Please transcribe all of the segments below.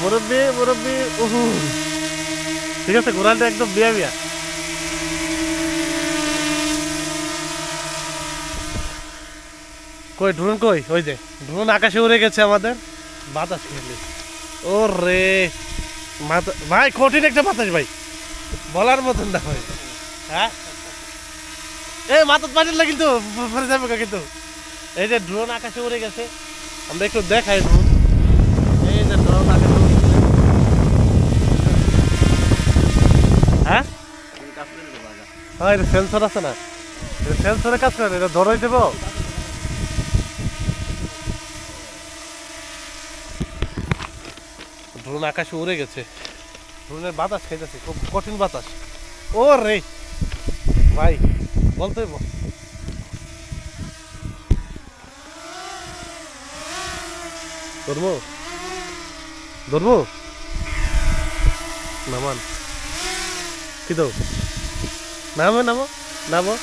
মুরব্বি মুরব্বি উহু ঠিক আছে, ঘোড়াটা একদম বিয়া বিয়া। কই ড্রোন কই? ওই যে ড্রোন আকাশে উড়ে গেছে আমাদের বাতাস খেলে। ও রে ভাই কঠিন একটা বাতাস ভাই, বলার মতন না ভাই। হ্যাঁ এই মাথাত পাঠিয়ে কিন্তু পরে যাবে কিন্তু। এই যে ড্রোন আকাশে উড়ে গেছে, আমরা একটু দেখাই ড্রোন। এই যে ড্রোন আকাশে উড়ে গেছে। হ্যাঁ হ্যাঁ, এটা সেন্সর আছে না, এটা সেন্সরে কাজ করে, এটা ধরাই দেবো। ড্রোন আকাশে উড়ে গেছে, ড্রোনের বাতাস খাইতেছে, খুব কঠিন বাতাস। ও রে ভাই বলতে ধর্ম ধর্ম নামান কি তো নামো নামো নামো।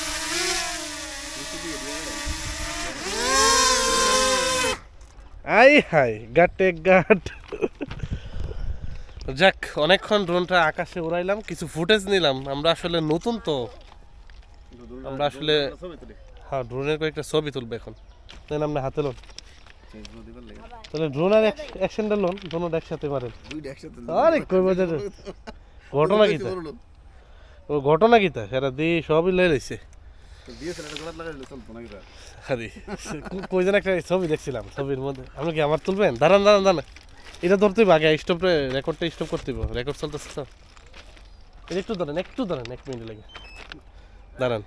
আই হাই গাটে গাট। যাক, অনেকক্ষণ ড্রোনটা আকাশে উড়াইলাম, কিছু ফুটেজ নিলাম। আমরা আসলে নতুন তো, আমরা আসলে হ্যাঁ ড্রোনের কয়েকটা ছবি তুলবো এখন। তাই না, আমরা হাতে লোন তাহলে ড্রোন আর অ্যাকশনটা লোন ড্রোন একসাথে পারেন। আরে কই বাজে ঘটনা কি ও ঘটনা কি তা সেটা দিয়ে সবই লে রয়েছে। আরে কই যেন একটা ছবি দেখছিলাম, ছবির মধ্যে আপনি কি আমার তুলবেন? দাঁড়ান দাঁড়ান দাঁড়ান, এটা ধরতে হবে আগে, স্টপে রেকর্ডটা স্টপ করতে হবে, রেকর্ড চলতেছে তো। এটা একটু ধরেন 1 মিনিট লাগে, দাঁড়ান।